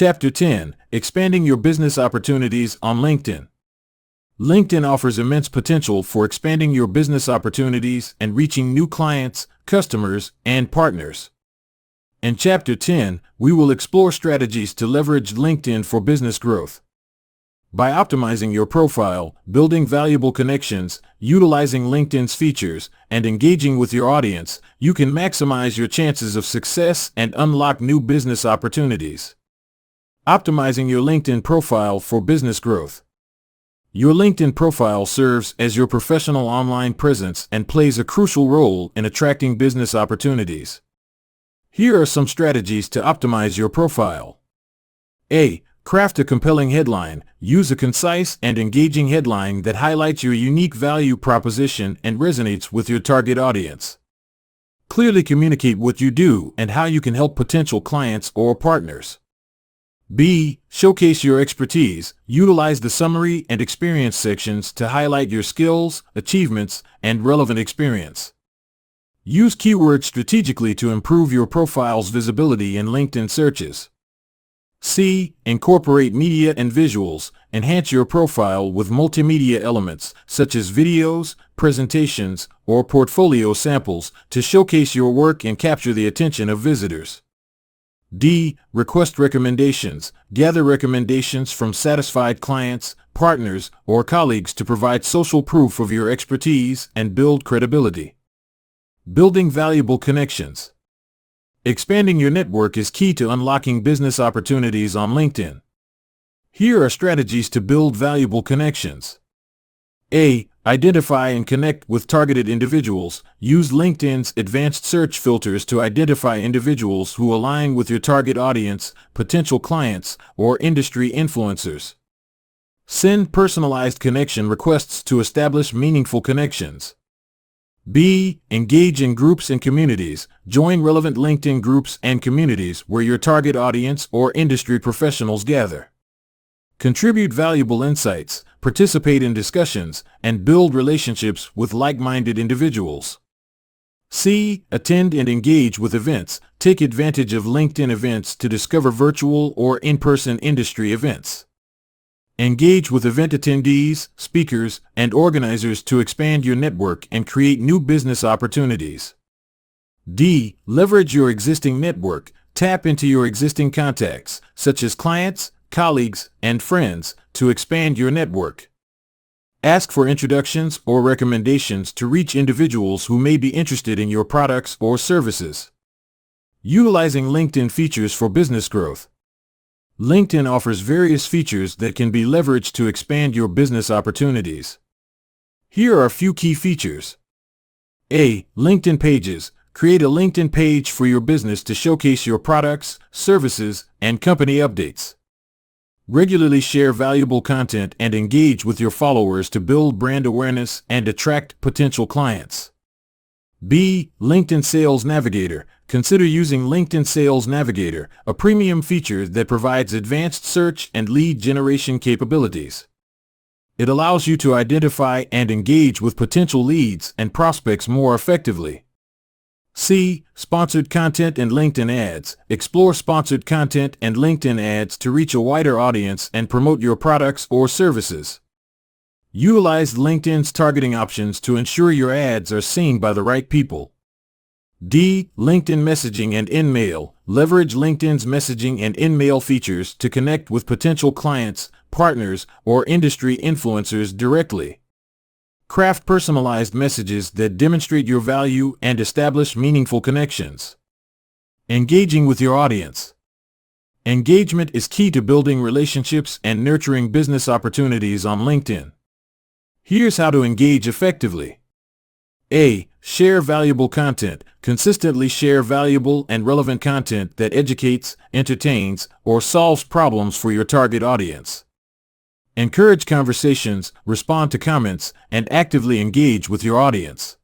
Chapter 10: Expanding Your Business Opportunities on LinkedIn. LinkedIn offers immense potential for expanding your business opportunities and reaching new clients, customers, and partners. In Chapter 10, we will explore strategies to leverage LinkedIn for business growth. By optimizing your profile, building valuable connections, utilizing LinkedIn's features, and engaging with your audience, you can maximize your chances of success and unlock new business opportunities. Optimizing your LinkedIn profile for business growth. Your LinkedIn profile serves as your professional online presence and plays a crucial role in attracting business opportunities. Here are some strategies to optimize your profile. A. Craft a compelling headline. Use a concise and engaging headline that highlights your unique value proposition and resonates with your target audience. Clearly communicate what you do and how you can help potential clients or partners. B. Showcase your expertise. Utilize the summary and experience sections to highlight your skills, achievements, and relevant experience. Use keywords strategically to improve your profile's visibility in LinkedIn searches. C. Incorporate media and visuals. Enhance your profile with multimedia elements, such as videos, presentations, or portfolio samples, to showcase your work and capture the attention of visitors. D. Request recommendations. Gather recommendations from satisfied clients, partners, or colleagues to provide social proof of your expertise and build credibility. Building valuable connections. Expanding your network is key to unlocking business opportunities on LinkedIn. Here are strategies to build valuable connections. A. Identify and connect with targeted individuals. Use LinkedIn's advanced search filters to identify individuals who align with your target audience, potential clients, or industry influencers. Send personalized connection requests to establish meaningful connections. B. Engage in groups and communities. Join relevant LinkedIn groups and communities where your target audience or industry professionals gather. Contribute valuable insights, participate in discussions, and build relationships with like-minded individuals. C. Attend and engage with events. Take advantage of LinkedIn events to discover virtual or in-person industry events. Engage with event attendees, speakers, and organizers to expand your network and create new business opportunities. D. Leverage your existing network. Tap into your existing contacts, such as clients, colleagues, and friends, to expand your network. Ask for introductions or recommendations to reach individuals who may be interested in your products or services. Utilizing LinkedIn features for business growth. LinkedIn offers various features that can be leveraged to expand your business opportunities. Here are a few key features. A. LinkedIn pages. Create a LinkedIn page for your business to showcase your products, services, and company updates. Regularly share valuable content and engage with your followers to build brand awareness and attract potential clients. B. LinkedIn Sales Navigator. Consider using LinkedIn Sales Navigator, a premium feature that provides advanced search and lead generation capabilities. It allows you to identify and engage with potential leads and prospects more effectively. C. Sponsored Content and LinkedIn Ads. Explore sponsored content and LinkedIn ads to reach a wider audience and promote your products or services. Utilize LinkedIn's targeting options to ensure your ads are seen by the right people. D. LinkedIn Messaging and InMail. Leverage LinkedIn's messaging and InMail features to connect with potential clients, partners, or industry influencers directly. Craft personalized messages that demonstrate your value and establish meaningful connections. Engaging with your audience. Engagement is key to building relationships and nurturing business opportunities on LinkedIn. Here's how to engage effectively. A. Share valuable content. Consistently share valuable and relevant content that educates, entertains, or solves problems for your target audience. Encourage conversations, respond to comments, and actively engage with your audience.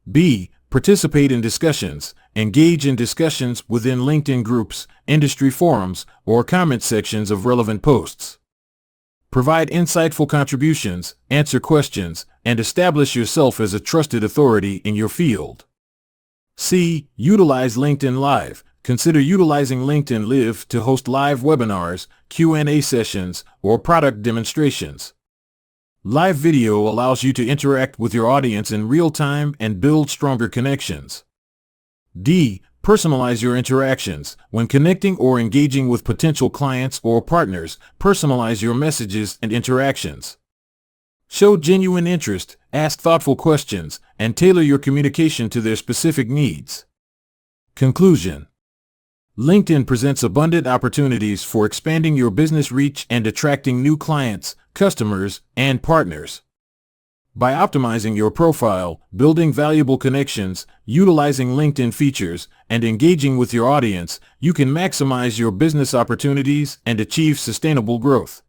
B. Participate in discussions. Engage in discussions within LinkedIn groups, industry forums, or comment sections of relevant posts. Provide insightful contributions, answer questions, and establish yourself as a trusted authority in your field. C. Utilize LinkedIn Live. Consider utilizing LinkedIn Live to host live webinars, Q&A sessions, or product demonstrations. Live video allows you to interact with your audience in real time and build stronger connections. D. Personalize your interactions. When connecting or engaging with potential clients or partners, personalize your messages and interactions. Show genuine interest, ask thoughtful questions, and tailor your communication to their specific needs. Conclusion. LinkedIn presents abundant opportunities for expanding your business reach and attracting new clients, customers, and partners. By optimizing your profile, building valuable connections, utilizing LinkedIn features, and engaging with your audience, you can maximize your business opportunities and achieve sustainable growth.